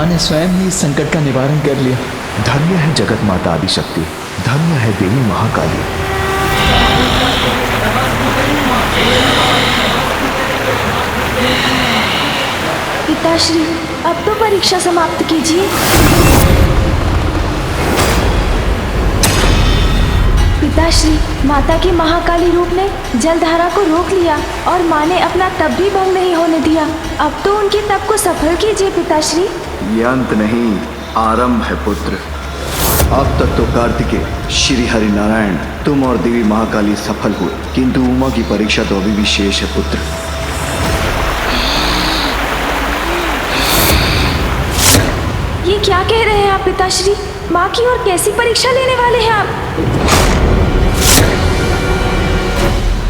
ने स्वयं ही इस संकट का निवारण कर लिया। धन्य है जगत माता आदिशक्ति, धन्य है देवी महाकाली। पिताश्री, अब तो परीक्षा समाप्त कीजिए। पिताश्री, माता की महाकाली रूप ने जलधारा को रोक लिया और माँ ने अपना तप भी भंग नहीं होने दिया। अब तो उनके तप को सफल कीजिए पिताश्री। ये अंत नहीं, आरंभ है पुत्र। अब तक तो कार्तिकेय, श्री हरि नारायण, तुम और देवी महाकाली सफल हुए, किंतु उमा की परीक्षा तो अभी भी शेष है पुत्र। ये क्या कह रहे हैं आप पिताश्री? माँ की और कैसी परीक्षा लेने वाले हैं आप?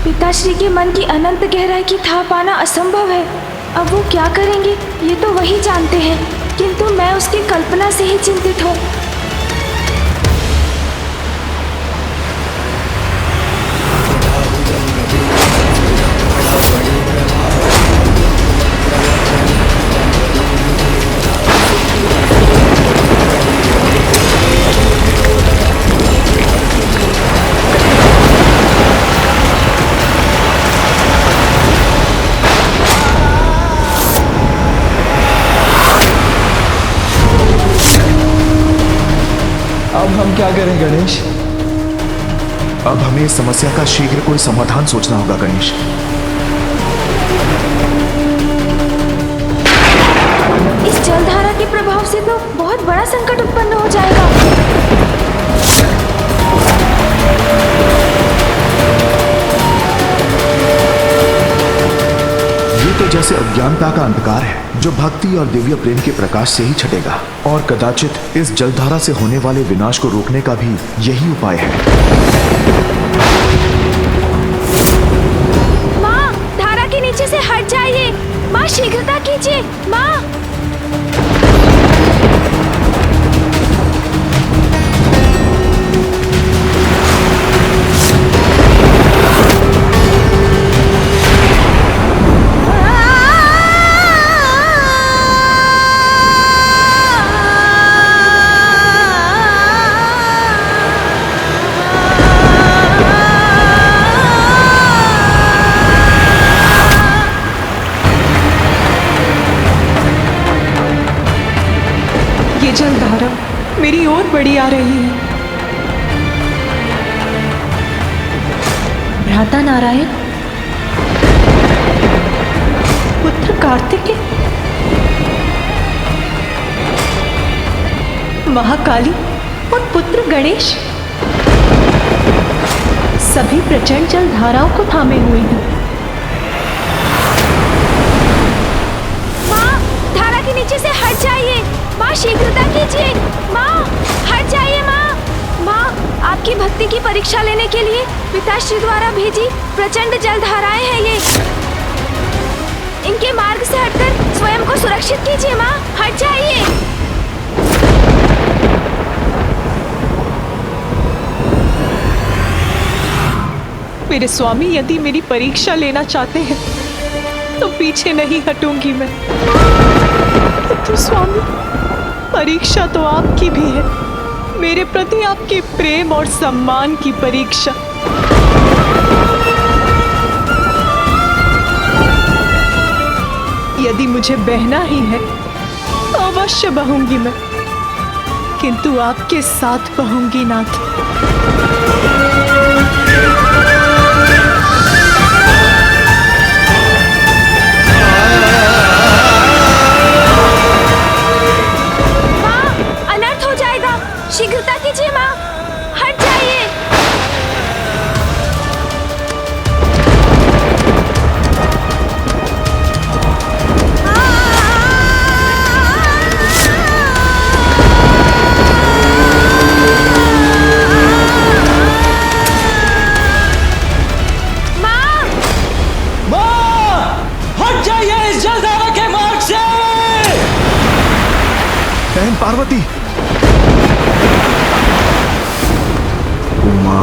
पिताश्री के मन की अनंत गहराई की था पाना असंभव है। अब वो क्या करेंगे ये तो वही जानते हैं, किंतु मैं उसकी कल्पना से ही चिंतित हूँ। अब हम क्या करें गणेश? अब हमें इस समस्या का शीघ्र कोई समाधान सोचना होगा गणेश। इस जलधारा के प्रभाव से तो बहुत बड़ा संकट उत्पन्न हो जाएगा। ये तो जैसे अज्ञानता का अंधकार है जो भक्ति और दिव्य प्रेम के प्रकाश से ही छटेगा, और कदाचित इस जलधारा से होने वाले विनाश को रोकने का भी यही उपाय है। माँ, धारा के नीचे से हट जाइए। माँ, शीघ्रता कीजिए। माँ, जलधारा मेरी ओर बढ़ी आ रही है। भ्राता नारायण, पुत्र कार्तिकेय, महाकाली और पुत्र गणेश सभी प्रचंड जलधाराओं को थामे हुए हैं। माँ, धारा के नीचे से हट जाइए। माँ, शीघ्रता कीजिए। माँ, हट जाइए। माँ, माँ, आपकी भक्ति की परीक्षा लेने के लिए पिताश्री द्वारा भेजी प्रचंड जलधाराएं हैं ये। इनके मार्ग से हटकर स्वयं को सुरक्षित कीजिए। माँ, हट जाइए। मेरे स्वामी यदि मेरी परीक्षा लेना चाहते हैं तो पीछे नहीं हटूंगी मैं। तो स्वामी, परीक्षा तो आपकी भी है, मेरे प्रति आपके प्रेम और सम्मान की परीक्षा। यदि मुझे बहना ही है तो अवश्य बहूंगी मैं, किंतु आपके साथ बहूंगी नाथ। शीघ्रता कीजिए। माँ, हट जाइए। माँ, हट जाइए इस जलधारा के मार्ग से। बहन पार्वती, उमा,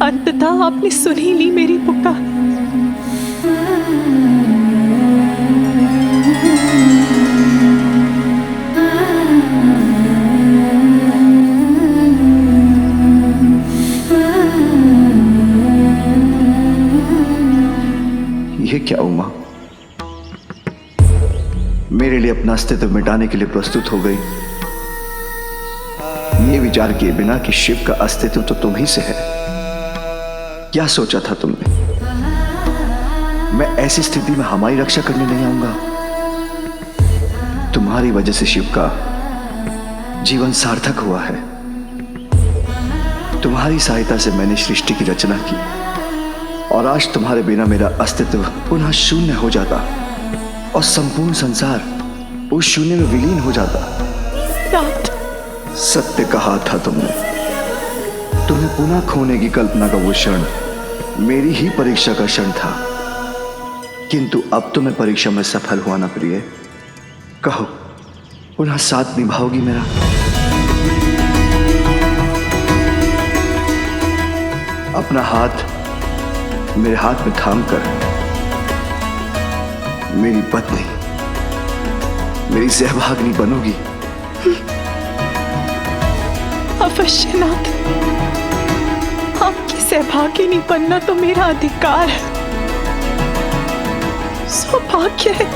अंततः आपने सुन ही ली मेरी पुकार। ये क्या उमा, मेरे लिए अपना अस्तित्व मिटाने के लिए प्रस्तुत हो गई, ये विचार किए बिना कि शिव का अस्तित्व तो तुम ही से है। क्या सोचा था तुमने? मैं ऐसी स्थिति में हमारी रक्षा करने नहीं आऊंगा? तुम्हारी वजह से शिव का जीवन सार्थक हुआ है। तुम्हारी सहायता से मैंने सृष्टि की रचना की और आज तुम्हारे बिना मेरा अस्तित्व पुनः शून्य हो जाता और संपूर्ण संसार उस शून्य में विलीन हो जाता। सत्य कहा था तुमने। तुम्हें पुनः खोने की कल्पना का वो क्षण मेरी ही परीक्षा का क्षण था, किंतु अब तो मैं परीक्षा में सफल हुआ ना प्रिय। कहो, पुनः साथ निभाओगी मेरा? अपना हाथ मेरे हाथ में थाम कर मेरी पत्नी, मेरी सहभागिनी बनोगी? अवश्य नाथ, आपकी सहभागिनी बनना तो मेरा अधिकार है, सौभाग्य है।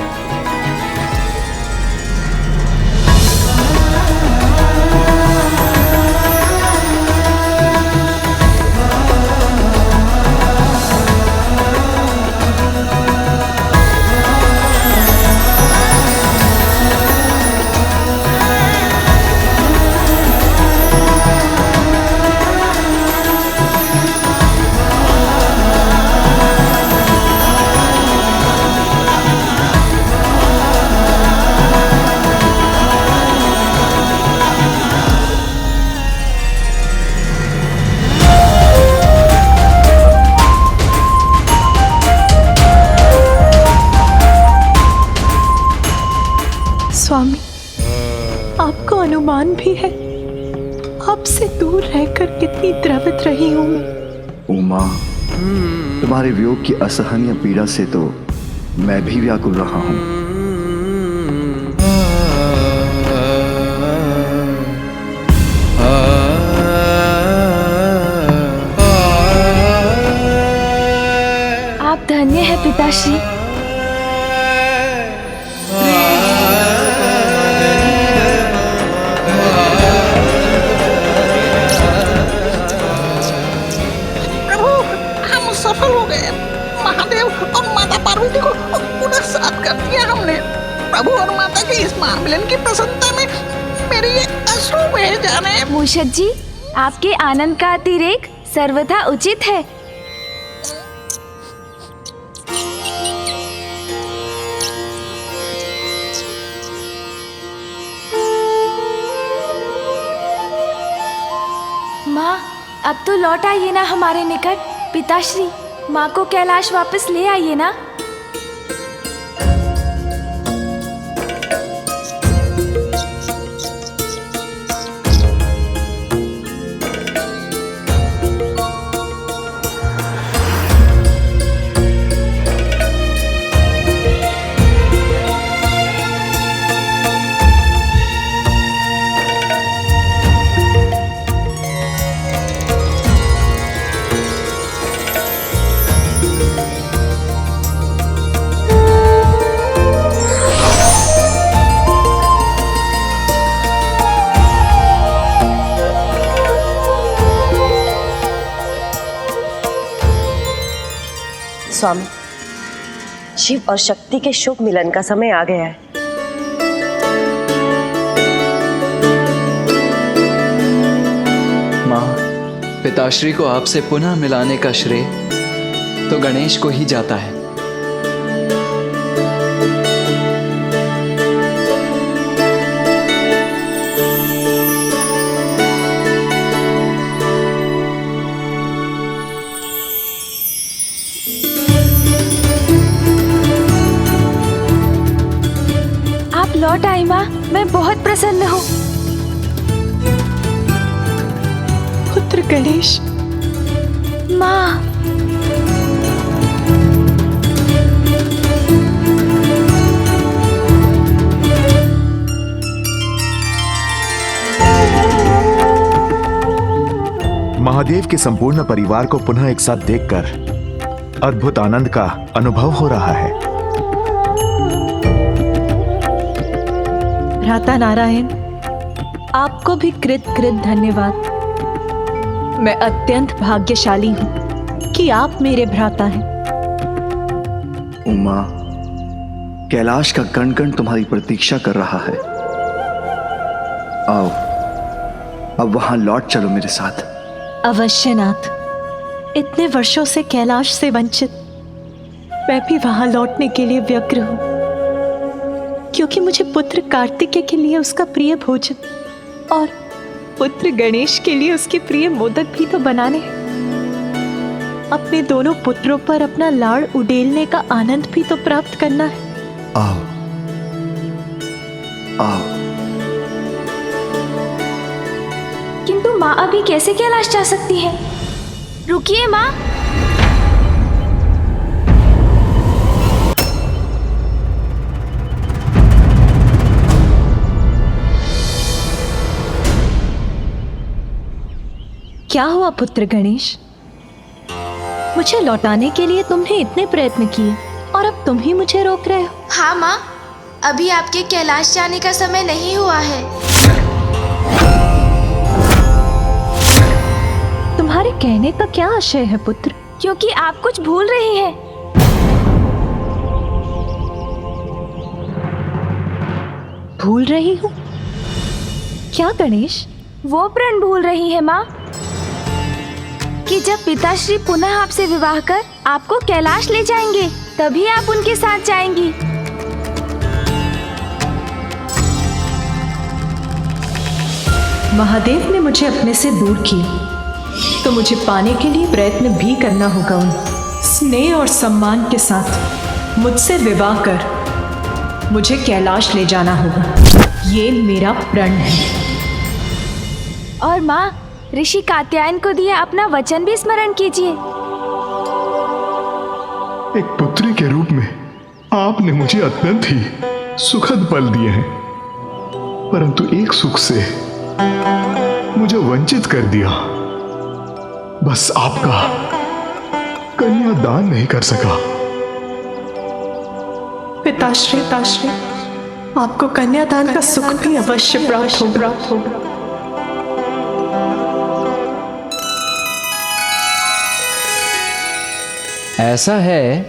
स्वामी, आपको अनुमान भी है आपसे दूर रहकर कितनी द्रवित रही हूं मैं। उमा, तुम्हारे वियोग की असहनीय पीड़ा से तो मैं भी व्याकुल रहा हूं। आप धन्य हैं पिताश्री। सफल हो गए। महादेव और माता पार्वती को पुनः साथ कर दिया हमने। प्रभु और माता के इस महामिलन की प्रसन्नता में मेरे ये अश्रु बह जाने। मूषक जी, आपके आनंद का अतिरेक सर्वथा उचित है। माँ, अब तो लौट आइए ना हमारे निकट। पिताश्री, माँ को कैलाश वापस ले आइए ना। स्वामी, शिव और शक्ति के शुभ मिलन का समय आ गया है। माँ, पिताश्री को आपसे पुनः मिलाने का श्रेय तो गणेश को ही जाता है। लौट आई माँ, मैं बहुत प्रसन्न हूँ। पुत्र गणेश, माँ। महादेव के संपूर्ण परिवार को पुनः एक साथ देखकर अद्भुत आनंद का अनुभव हो रहा है। भ्राता नारायण, आपको भी कृत कृत धन्यवाद। मैं अत्यंत भाग्यशाली हूँ कि आप मेरे भ्राता हैं। उमा, कैलाश का कण कण तुम्हारी प्रतीक्षा कर रहा है। आओ, अब वहां लौट चलो मेरे साथ। अवश्य नाथ। इतने वर्षों से कैलाश से वंचित मैं भी वहां लौटने के लिए व्यग्र हूं, क्योंकि मुझे पुत्र कार्तिकेय के लिए उसका प्रिय भोजन और पुत्र गणेश के लिए उसके प्रिय मोदक भी तो बनाने हैं। अपने दोनों पुत्रों पर अपना लाड़ उड़ेलने का आनंद भी तो प्राप्त करना है। आओ, आओ। किंतु माँ अभी कैसे कैलाश जा सकती है? रुकिए माँ। क्या हुआ पुत्र गणेश? मुझे लौटाने के लिए तुमने इतने प्रयत्न किए और अब तुम ही मुझे रोक रहे हो। हाँ माँ, अभी आपके कैलाश जाने का समय नहीं हुआ है। तुम्हारे कहने का क्या आशय है पुत्र? क्योंकि आप कुछ भूल रही हैं। भूल रही हूँ? क्या गणेश? वो प्रण भूल रही है माँ कि जब पिताश्री पुनः आपसे विवाह कर आपको कैलाश ले जाएंगे, तभी आप उनके साथ जाएंगी। महादेव ने मुझे अपने से दूर किया, तो मुझे पाने के लिए प्रयत्न भी करना होगा। उन्हें स्नेह और सम्मान के साथ मुझसे विवाह कर मुझे कैलाश ले जाना होगा। ये मेरा प्रण है। और माँ, ऋषि कात्यायन को दिया अपना वचन भी स्मरण कीजिए। एक पुत्री के रूप में आपने मुझे अत्यंत ही सुखद पल दिए हैं, परंतु एक सुख से मुझे वंचित कर दिया। बस आपका कन्यादान नहीं कर सका। पिताश्री, आपको कन्यादान का सुख भी अवश्य प्राप्त होगा। ऐसा है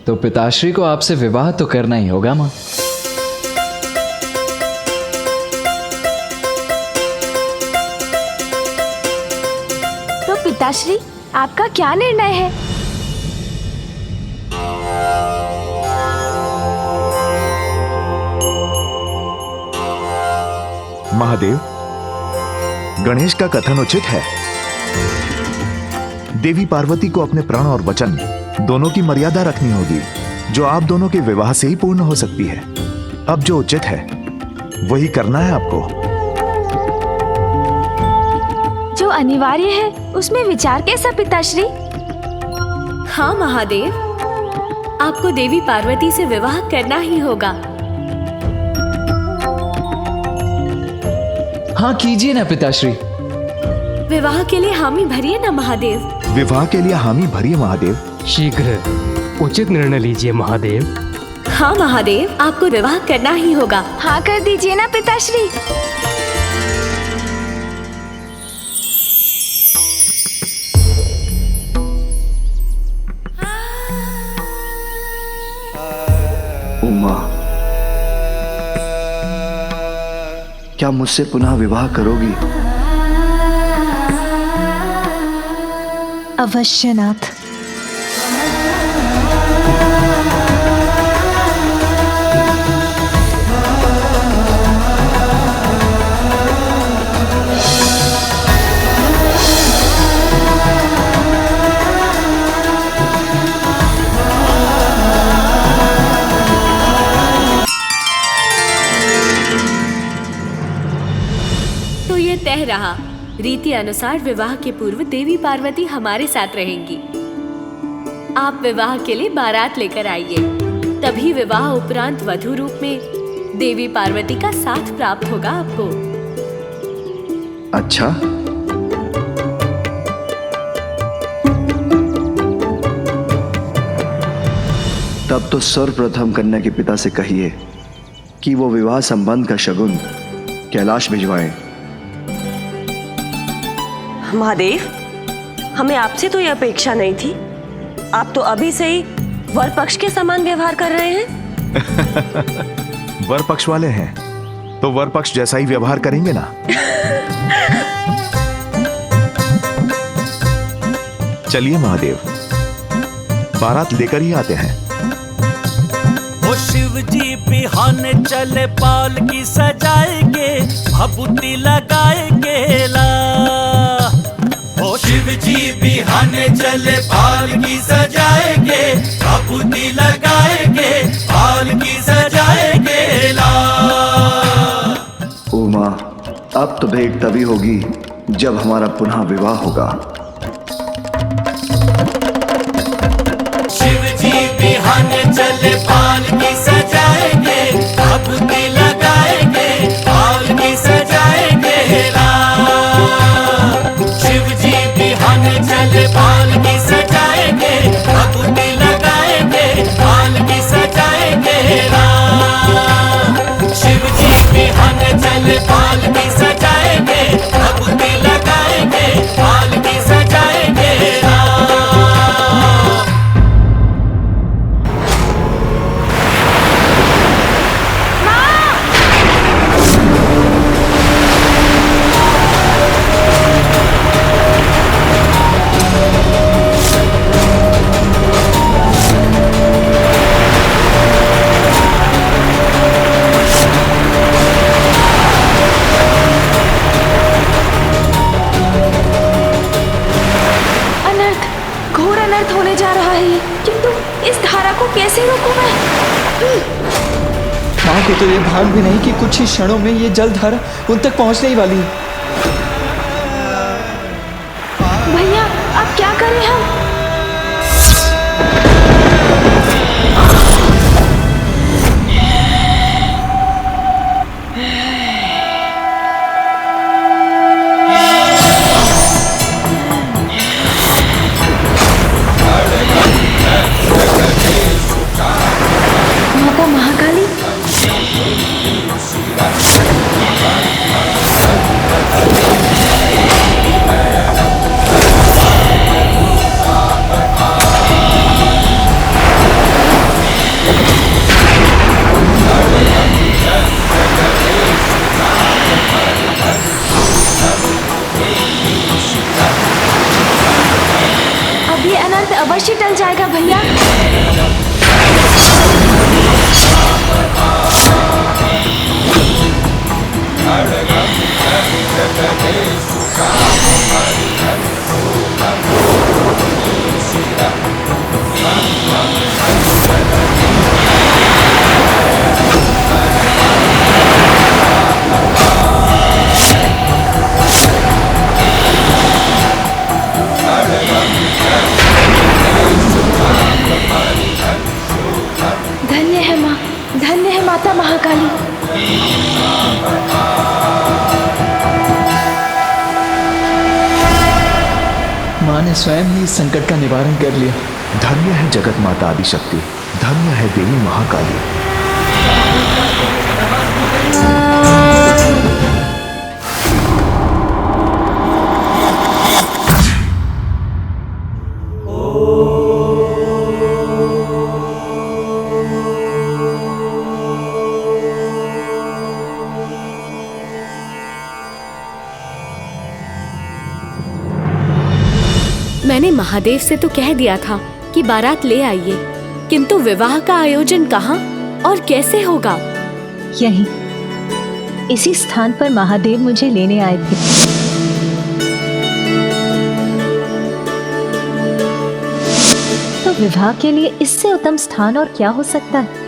तो पिताश्री को आपसे विवाह तो करना ही होगा माँ। तो पिताश्री, आपका क्या निर्णय है? महादेव, गणेश का कथन उचित है। देवी पार्वती को अपने प्राण और वचन दोनों की मर्यादा रखनी होगी, जो आप दोनों के विवाह से ही पूर्ण हो सकती है। अब जो उचित है वही करना है आपको। जो अनिवार्य है उसमें विचार कैसा पिताश्री? हाँ महादेव, आपको देवी पार्वती से विवाह करना ही होगा। हाँ कीजिए ना पिताश्री। विवाह के लिए हामी भरिए ना महादेव। विवाह के लिए हामी भरिए महादेव। शीघ्र उचित निर्णय लीजिए महादेव। हाँ महादेव, आपको विवाह करना ही होगा। हाँ कर दीजिए ना पिताश्री। उमा, क्या मुझसे पुनः विवाह करोगी? अवश्य नाथ। तो ये तय रहा रीति अनुसार विवाह के पूर्व देवी पार्वती हमारे साथ रहेंगी। आप विवाह के लिए बारात लेकर आइए, तभी विवाह उपरांत वधू रूप में देवी पार्वती का साथ प्राप्त होगा आपको। अच्छा, तब तो सर्वप्रथम कन्या के पिता से कहिए कि वो विवाह संबंध का शगुन कैलाश भिजवाएं। महादेव, हमें आपसे तो यह अपेक्षा नहीं थी। आप तो अभी से ही वर पक्ष के समान व्यवहार कर रहे हैं। वर पक्ष वाले हैं तो वर पक्ष जैसा ही व्यवहार करेंगे ना। चलिए महादेव, बारात लेकर ही आते हैं। ओ शिव जी बिहाने चले पालकी सजाएंगे, भभूति लगाएंगे ला। ओ शिव जी बिहाने चले पालकी सजाएंगे, भभूति लगाएंगे, पालकी सजाएंगे ला। उमा, अब तो भेंट तभी होगी जब हमारा पुनः विवाह होगा। शिव जी बिहाने चले पालकी सजाएंगे, भभूति लगाएंगे, पालकी सजाएंगे ला। शिव जी बिहाने चले पालकी सजाएंगे, भभूति लगाएंगे, पालकी सजाएंगे ला। शिव जी बिहाने चले पालकी सजाएंगे, भभूति लगाएंगे, पालकी सजाएंगे ला। घोर अनर्थ होने जा रहा है, किंतु इस धारा को कैसे रोकूं मैं? माँ को तो ये भान भी नहीं कि कुछ ही क्षणों में ये जलधारा उन तक पहुंचने ही वाली है। भैया, अब क्या करें हम? माता महाकाली, अब ये अनर्थ अवश्य टल जाएगा भैया। धन्य है माँ, धन्य है माता महाकाली। माँ ने स्वयं ही इस संकट का निवारण कर लिया। धन्य है जगत माता आदिशक्ति, धन्य है देवी महाकाली। मैंने महादेव से तो कह दिया था कि बारात ले आइए, किंतु विवाह का आयोजन कहाँ और कैसे होगा? यहीं इसी स्थान पर महादेव मुझे लेने आए थे। तो विवाह के लिए इससे उत्तम स्थान और क्या हो सकता है?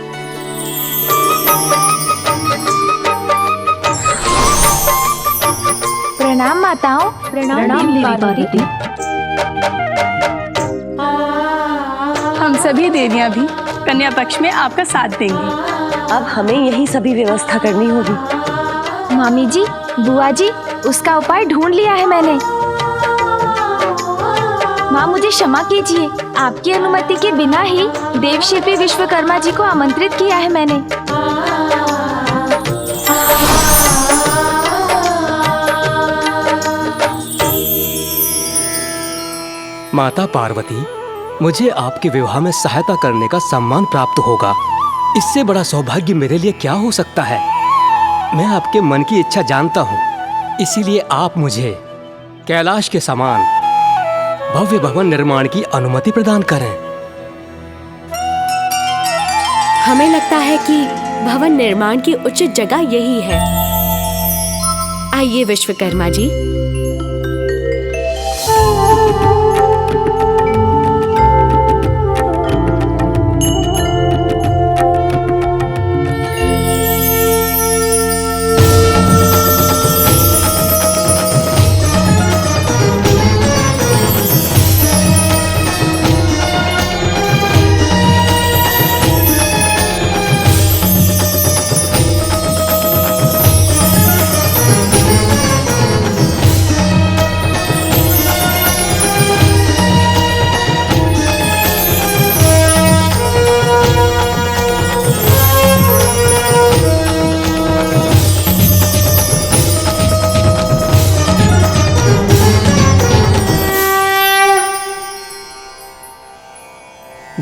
प्रणाम माताओं। प्रणाम देवी पार्वती। हम सभी देवियां भी कन्या पक्ष में आपका साथ देंगे। अब हमें यही सभी व्यवस्था करनी होगी। मामी जी, बुआ जी, उसका उपाय ढूंढ लिया है मैंने। माँ मुझे क्षमा कीजिए, आपकी अनुमति के बिना ही देवशिल्पी विश्वकर्मा जी को आमंत्रित किया है मैंने। माता पार्वती, मुझे आपके विवाह में सहायता करने का सम्मान प्राप्त होगा। इससे बड़ा सौभाग्य मेरे लिए क्या हो सकता है। मैं आपके मन की इच्छा जानता हूँ, इसीलिए आप मुझे कैलाश के समान भव्य भवन निर्माण की अनुमति प्रदान करें। हमें लगता है कि भवन निर्माण की उचित जगह यही है। आइए विश्वकर्मा जी।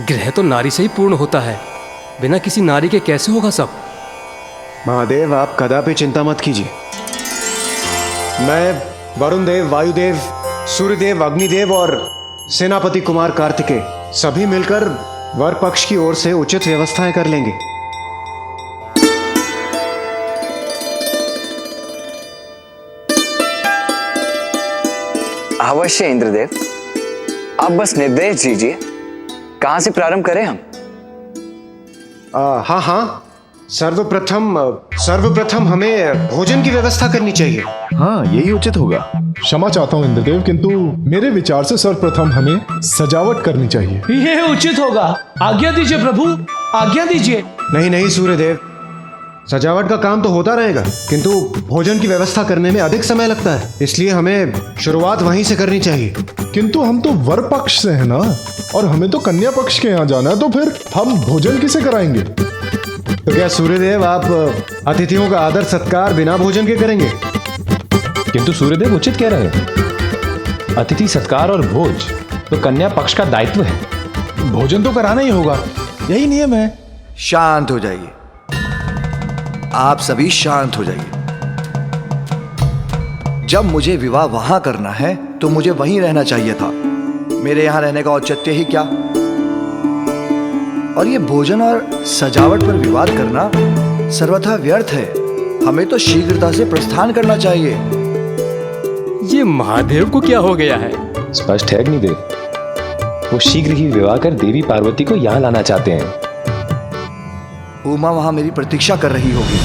गृह तो नारी से ही पूर्ण होता है, बिना किसी नारी के कैसे होगा सब। महादेव, आप कदापि चिंता मत कीजिए। मैं वरुण देव, वायुदेव, सूर्यदेव, अग्निदेव और सेनापति कुमार कार्तिकेय सभी मिलकर वर पक्ष की ओर से उचित व्यवस्थाएं कर लेंगे। अवश्य इंद्रदेव, आप बस निर्देश दीजिए, कहां से प्रारंभ करें हम? हाँ, सर्वप्रथम हमें भोजन की व्यवस्था करनी चाहिए। हाँ, यही उचित होगा। क्षमा चाहता हूँ इंद्रदेव, किंतु मेरे विचार से सर्वप्रथम हमें सजावट करनी चाहिए। ये उचित होगा। आज्ञा दीजिए प्रभु, आज्ञा दीजिए। नहीं सूर्यदेव, सजावट का काम तो होता रहेगा, किंतु भोजन की व्यवस्था करने में अधिक समय लगता है, इसलिए हमें शुरुआत वहीं से करनी चाहिए। किंतु हम तो वर पक्ष से हैं ना, और हमें तो कन्या पक्ष के यहाँ जाना है, तो फिर हम भोजन किसे कराएंगे? तो क्या सूर्यदेव, आप अतिथियों का आदर सत्कार बिना भोजन के करेंगे? किंतु सूर्यदेव उचित कह रहे हैं। अतिथि सत्कार और भोज तो कन्या पक्ष का दायित्व है। भोजन तो कराना ही होगा, यही नियम है। शांत हो जाइए, आप सभी शांत हो जाइए। जब मुझे विवाह वहां करना है तो मुझे वहीं रहना चाहिए था। मेरे यहां रहने का औचित्य ही क्या। और ये भोजन और सजावट पर विवाद करना सर्वथा व्यर्थ है। हमें तो शीघ्रता से प्रस्थान करना चाहिए। ये महादेव को क्या हो गया है? स्पष्ट है अग्निदेव, वो शीघ्र ही विवाह कर देवी पार्वती को यहाँ लाना चाहते हैं। उमा वहां मेरी प्रतीक्षा कर रही होगी।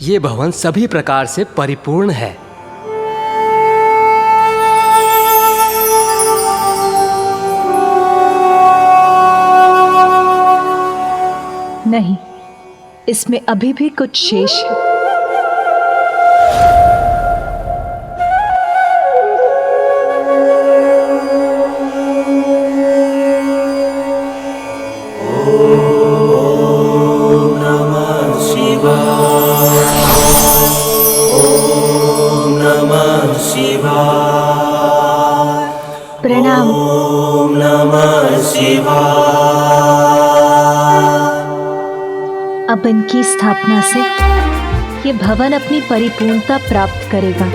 ये भवन सभी प्रकार से परिपूर्ण है। नहीं, इसमें अभी भी कुछ शेष है। प्रणाम। ओम नमः शिवाय। अब इनकी स्थापना से ये भवन अपनी परिपूर्णता प्राप्त करेगा।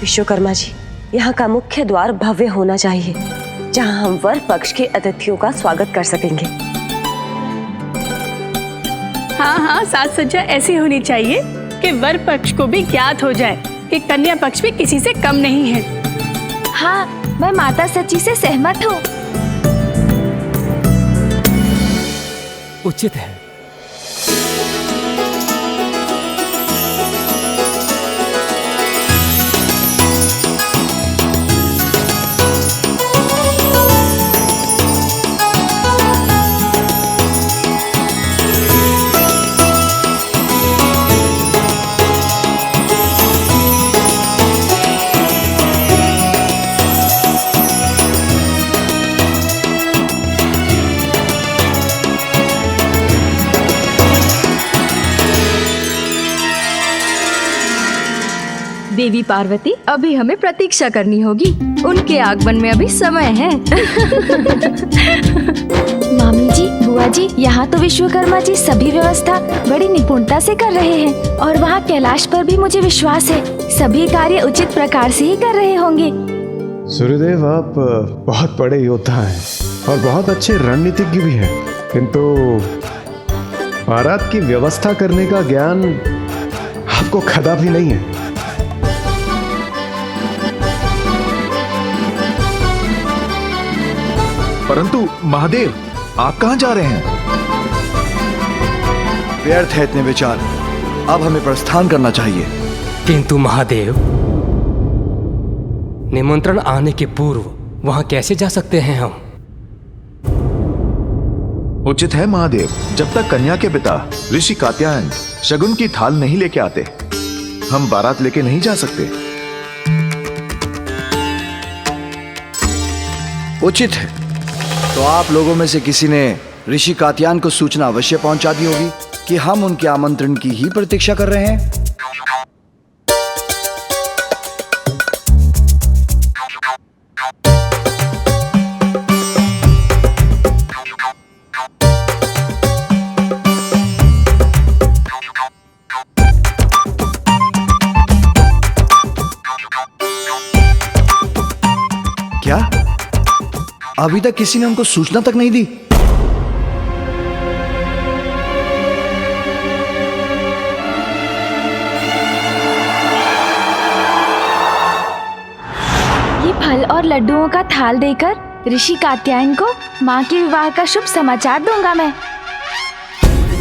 विश्वकर्मा जी, यहाँ का मुख्य द्वार भव्य होना चाहिए, जहाँ हम वर पक्ष के अतिथियों का स्वागत कर सकेंगे। हाँ, साज सज्जा ऐसी होनी चाहिए कि वर पक्ष को भी ज्ञात हो जाए कि कन्या पक्ष भी किसी से कम नहीं है। हाँ, मैं माता सची से सहमत हूँ। उचित है। देवी पार्वती, अभी हमें प्रतीक्षा करनी होगी। उनके आगमन में अभी समय है। मामी जी, बुआ जी, यहाँ तो विश्वकर्मा जी सभी व्यवस्था बड़ी निपुणता से कर रहे हैं और वहाँ कैलाश पर भी मुझे विश्वास है सभी कार्य उचित प्रकार से ही कर रहे होंगे। सूर्यदेव, आप बहुत बड़े योद्धा हैं और बहुत अच्छे रणनीतिज्ञ भी हैं, किंतु बारात की व्यवस्था करने का ज्ञान आपको कदापि नहीं है। परंतु महादेव, आप कहां जा रहे हैं? व्यर्थ है इतने विचार, अब हमें प्रस्थान करना चाहिए। किंतु महादेव, निमंत्रण आने के पूर्व वहां कैसे जा सकते हैं हम? उचित है महादेव, जब तक कन्या के पिता ऋषि कात्यायन शगुन की थाल नहीं लेके आते, हम बारात लेके नहीं जा सकते। उचित है। तो आप लोगों में से किसी ने ऋषि कात्यायन को सूचना अवश्य पहुंचा दी होगी कि हम उनके आमंत्रण की ही प्रतीक्षा कर रहे हैं। क्या अभी तक किसी ने उनको सूचना तक नहीं दी? ये फल और लड्डुओं का थाल देकर ऋषि कात्यायन को माँ के विवाह का शुभ समाचार दूंगा मैं।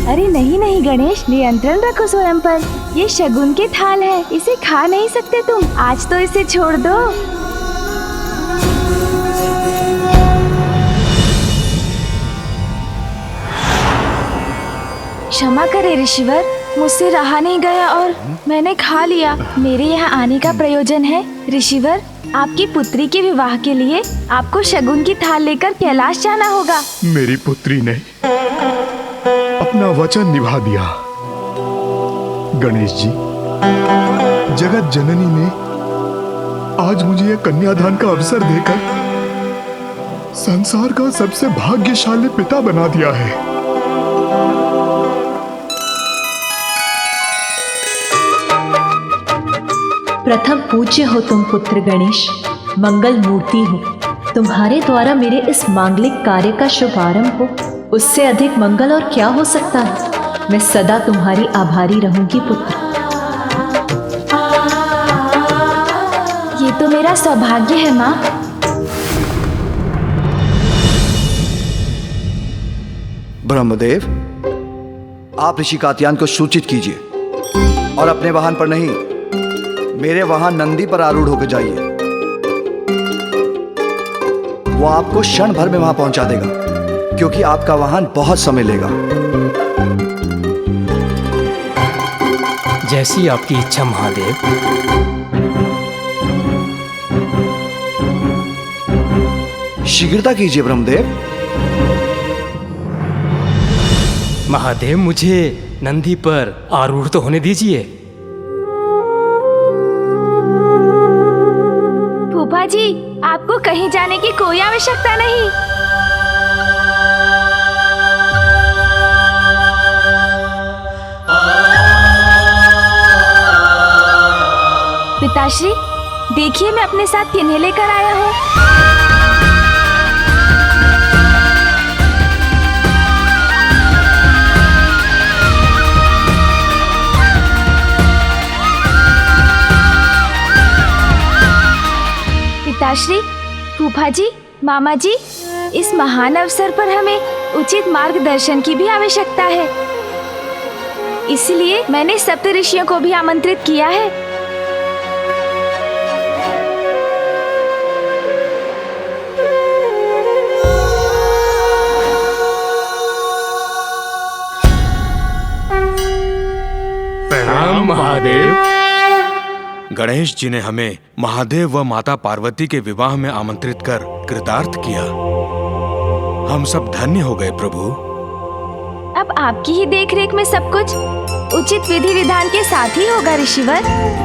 अरे नहीं नहीं गणेश, नियंत्रण रखो स्वयं पर। ये शगुन के थाल है, इसे खा नहीं सकते तुम। आज तो इसे छोड़ दो। क्षमा करे ऋषिवर, मुझसे रहा नहीं गया और मैंने खा लिया। मेरे यहाँ आने का प्रयोजन है ऋषिवर, आपकी पुत्री के विवाह के लिए आपको शगुन की थाल लेकर कैलाश जाना होगा। मेरी पुत्री ने अपना वचन निभा दिया। गणेश जी, जगत जननी ने आज मुझे यह कन्यादान का अवसर देकर संसार का सबसे भाग्यशाली पिता बना दिया है। प्रथम पूज्य हो तुम पुत्र गणेश, मंगल मूर्ति हो। तुम्हारे द्वारा मेरे इस मांगलिक कार्य का शुभारंभ हो, उससे अधिक मंगल और क्या हो सकता है। मैं सदा तुम्हारी आभारी रहूंगी पुत्र। ये तो मेरा सौभाग्य है माँ। ब्रह्मदेव, आप ऋषि कात्यायन को सूचित कीजिए और अपने वाहन पर नहीं, मेरे वाहन नंदी पर आरूढ़ होकर जाइए। वो आपको क्षण भर में वहां पहुंचा देगा, क्योंकि आपका वाहन बहुत समय लेगा। जैसी आपकी इच्छा महादेव। शीघ्रता कीजिए ब्रह्मदेव। महादेव, मुझे नंदी पर आरूढ़ तो होने दीजिए। फूफा जी, आपको कहीं जाने की कोई आवश्यकता नहीं। पिताश्री, देखिए मैं अपने साथ किन्हें लेकर आया हूँ। पिताश्री, फूफा जी, मामा जी, इस महान अवसर पर हमें उचित मार्गदर्शन की भी आवश्यकता है। इसलिए मैंने सप्त ऋषियों को भी आमंत्रित किया है। प्रणाम महादेव। गणेश जी ने हमें महादेव व माता पार्वती के विवाह में आमंत्रित कर कृतार्थ किया। हम सब धन्य हो गए प्रभु। अब आपकी ही देखरेख में सब कुछ उचित विधि विधान के साथ ही होगा ऋषिवर।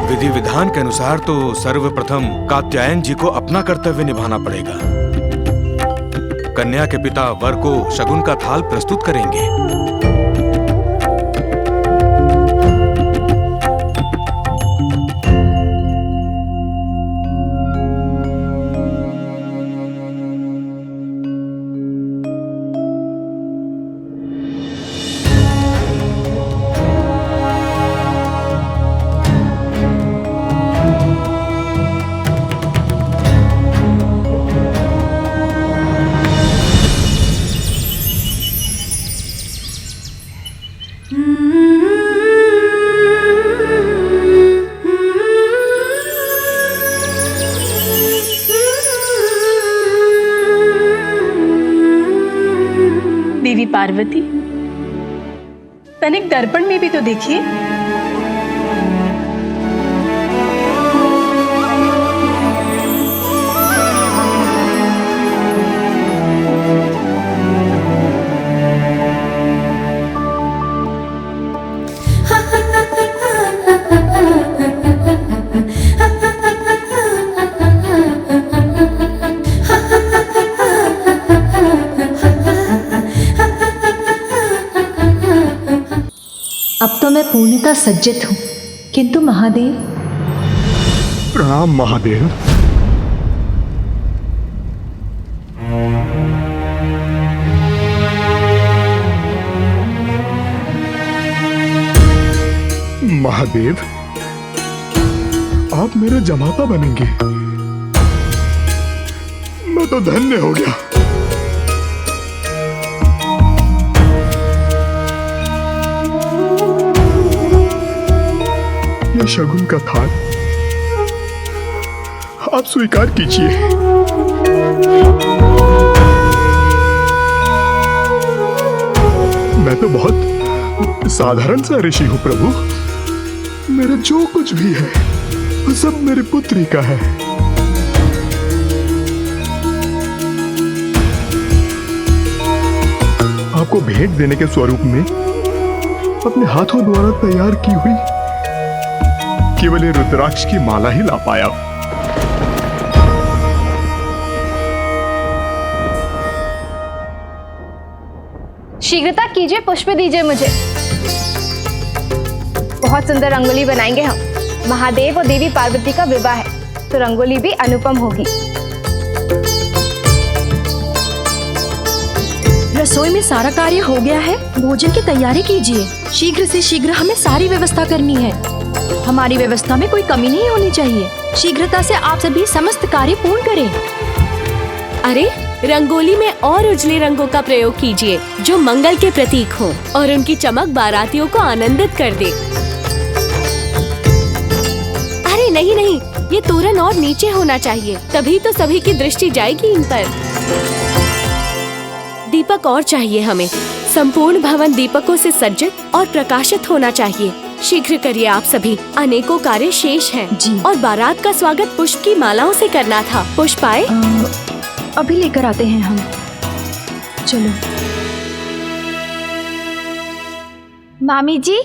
विधि विधान के अनुसार तो सर्वप्रथम कात्यायन जी को अपना कर्तव्य निभाना पड़ेगा। कन्या के पिता वर को शगुन का थाल प्रस्तुत करेंगे। देवी पार्वती, तनिक दर्पण में भी तो देखिए। अब तो मैं पूर्णतः सज्जित हूँ, किंतु महादेव। प्रणाम महादेव। महादेव, आप मेरे जमाता बनेंगे। मैं तो धन्य हो गया। ये शगुन का थाल आप स्वीकार कीजिए। मैं तो बहुत साधारण सा ऋषि हूं प्रभु। मेरा जो कुछ भी है वो सब मेरी पुत्री का है। आपको भेंट देने के स्वरूप में अपने हाथों द्वारा तैयार की हुई केवल ये रुद्राक्ष की माला ही ला पाया। शीघ्रता कीजिए, पुष्प दीजिए मुझे। बहुत सुंदर रंगोली बनाएंगे हम। महादेव और देवी पार्वती का विवाह है तो रंगोली भी अनुपम होगी। रसोई में सारा कार्य हो गया है, भोजन की तैयारी कीजिए। शीघ्र से शीघ्र हमें सारी व्यवस्था करनी है। हमारी व्यवस्था में कोई कमी नहीं होनी चाहिए। शीघ्रता से आप सभी समस्त कार्य पूर्ण करें। अरे रंगोली में और उजले रंगों का प्रयोग कीजिए जो मंगल के प्रतीक हो और उनकी चमक बारातियों को आनंदित कर दे। अरे नहीं नहीं, ये तोरण और नीचे होना चाहिए, तभी तो सभी की दृष्टि जाएगी इन पर। दीपक और चाहिए हमें। संपूर्ण भवन दीपकों से सज्जित और प्रकाशित होना चाहिए। शीघ्र करिए आप सभी, अनेकों कार्य शेष हैं जी। और बारात का स्वागत पुष्प की मालाओं से करना था। पुष्प आए? अभी लेकर आते हैं हम। चलो। मामी जी,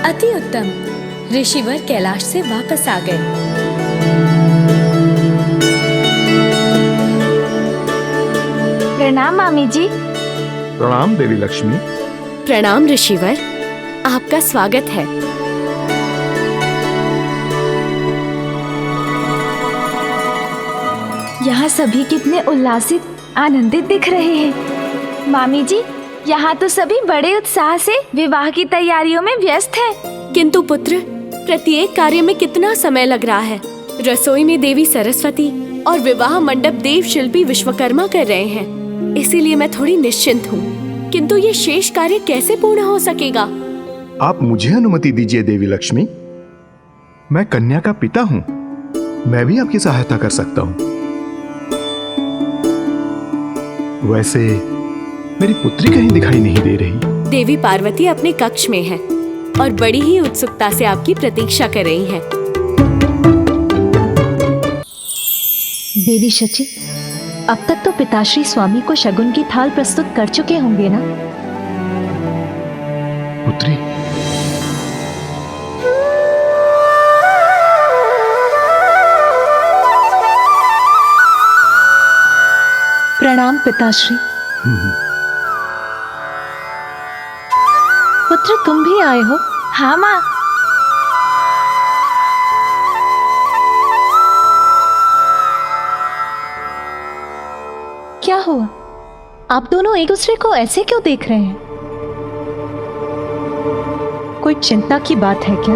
अति उत्तम। ऋषिवर कैलाश से वापस आ गए। प्रणाम मामी जी। प्रणाम देवी लक्ष्मी। प्रणाम ऋषिवर, आपका स्वागत है। यहाँ सभी कितने उल्लासित आनंदित दिख रहे हैं। मामी जी, यहाँ तो सभी बड़े उत्साह से विवाह की तैयारियों में व्यस्त हैं। किंतु पुत्र, प्रत्येक कार्य में कितना समय लग रहा है। रसोई में देवी सरस्वती और विवाह मंडप देव शिल्पी विश्वकर्मा कर रहे हैं, इसीलिए मैं थोड़ी निश्चिंत हूँ। किंतु ये शेष कार्य कैसे पूर्ण हो सकेगा? आप मुझे अनुमति दीजिए देवी लक्ष्मी। मैं कन्या का पिता हूँ, मैं भी आपकी सहायता कर सकता हूँ। वैसे मेरी पुत्री कहीं दिखाई नहीं दे रही। देवी पार्वती अपने कक्ष में है और बड़ी ही उत्सुकता से आपकी प्रतीक्षा कर रही हैं। देवी शची, अब तक तो पिताश्री स्वामी को शगुन की थाल प्रस्तुत कर चुके होंगे ना? पुत्री, प्रणाम पिताश्री। पुत्र, तुम भी आए हो? हाँ माँ। क्या हुआ? आप दोनों एक दूसरे को ऐसे क्यों देख रहे हैं? कोई चिंता की बात है क्या?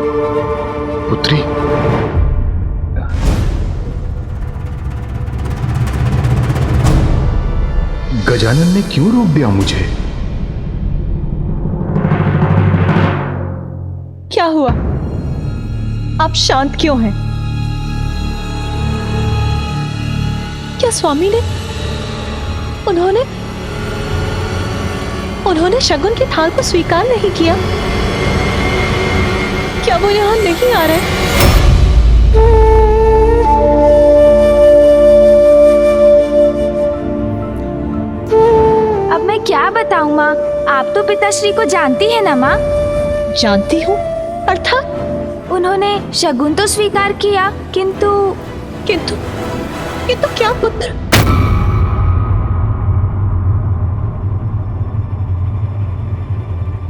पुत्री, गजानन ने क्यों रोक दिया मुझे? क्या हुआ? आप शांत क्यों हैं? क्या स्वामी ने उन्होंने शगुन की थाल को स्वीकार नहीं किया? क्या वो यहाँ नहीं आ रहे? अब मैं क्या बताऊं माँ? आप तो पिताश्री को जानती है ना माँ? जानती हूँ, अर्थात? उन्होंने शगुन तो स्वीकार किया, किंतु क्या पुत्र?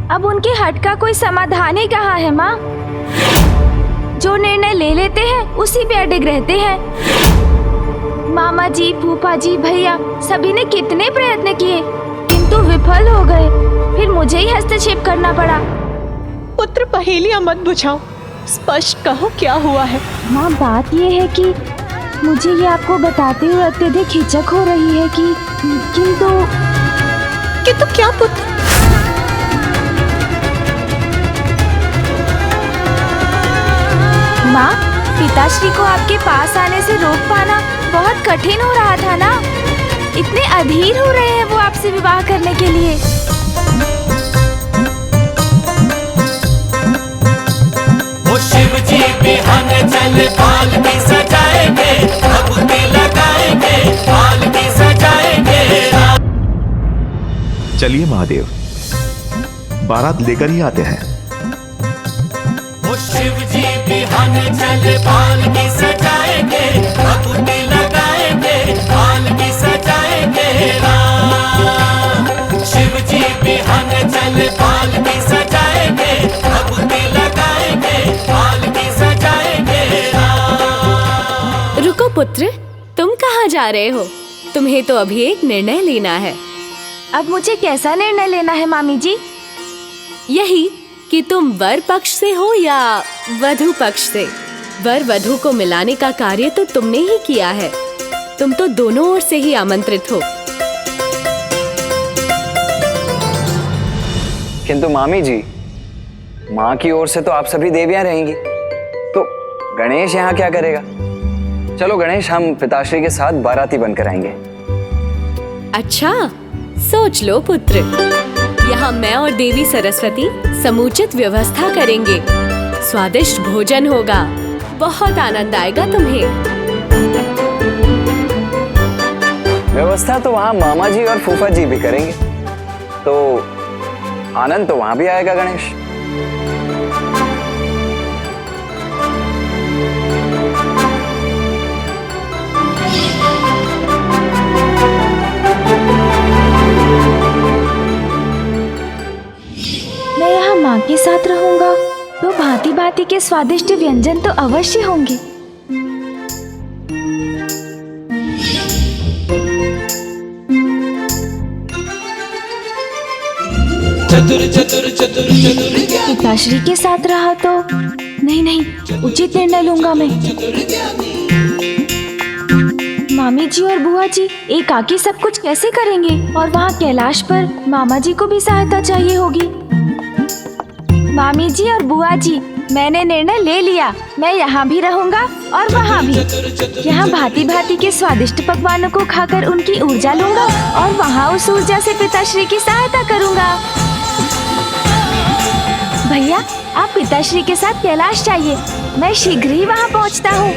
अब उनके हट का कोई समाधान ही कहाँ है माँ? जो निर्णय ले लेते हैं उसी पे अडिग रहते हैं। मामा जी, फूफा जी, भैया सभी ने कितने प्रयत्न किए किंतु विफल हो गए। फिर मुझे ही हस्तक्षेप करना पड़ा। पुत्र, पहेलियां मत बुझाओ, स्पष्ट कहो क्या हुआ है। माँ, बात ये है कि मुझे ये आपको बताते हुए अत्यधिक हिचक हो रही है कि किंतु क्या पुत्र? माँ, पिताश्री को आपके पास आने से रोक पाना बहुत कठिन हो रहा था ना। इतने अधीर हो रहे हैं वो आपसे विवाह करने के लिए। वो शिव जी बिहान चल पालकी सजाएंगे, भभूति लगाएंगे, पालकी सजाएंगे। चलिए महादेव, बारात लेकर ही आते हैं। वो शिव जी बिहान चल पालकी सजाएंगे, भभूति लगाएंगे, पालकी सजाएंगे। शिव जी बिहान चल पालकी सजाएंगे, भभूति लगाएंगे, पालकी सजाएंगे। रुको पुत्र, तुम कहाँ जा रहे हो? तुम्हें तो अभी एक निर्णय लेना है। अब मुझे कैसा निर्णय लेना है मामी जी? यही कि तुम वर पक्ष से हो या वधू पक्ष से। वर वधू को मिलाने का कार्य तो तुमने ही किया है। तुम तो दोनों ओर से ही आमंत्रित हो। किंतु मामी जी, माँ की ओर से तो आप सभी देवियां रहेंगी, तो गणेश यहाँ क्या करेगा? चलो गणेश, हम पिताश्री के साथ बाराती बनकर आएंगे। अच्छा, सोच लो पुत्र, यहाँ मैं और देवी सरस्वती समुचित व्यवस्था करेंगे। स्वादिष्ट भोजन होगा, बहुत आनंद आएगा तुम्हें। व्यवस्था तो वहाँ मामा जी और फूफा जी भी करेंगे, तो आनंद तो वहाँ भी आएगा गणेश। मैं यहाँ माँ के साथ रहूंगा तो भांति भांति के स्वादिष्ट व्यंजन तो अवश्य होंगे। पिताश्री के साथ रहा तो नहीं, उचित निर्णय लूंगा मैं। मामी जी और बुआ जी एकाकी सब कुछ कैसे करेंगे? और वहाँ कैलाश पर मामा जी को भी सहायता चाहिए होगी। मामी जी और बुआ जी, मैंने निर्णय ले लिया। मैं यहाँ भी रहूँगा और वहाँ भी। यहाँ भांति भांति के स्वादिष्ट पकवानों को खाकर उनकी ऊर्जा लूंगा और वहाँ उस ऊर्जा से पिताश्री की सहायता करूँगा। भैया, आप पिताश्री के साथ कैलाश जाइए, मैं शीघ्र ही वहाँ पहुँचता हूँ।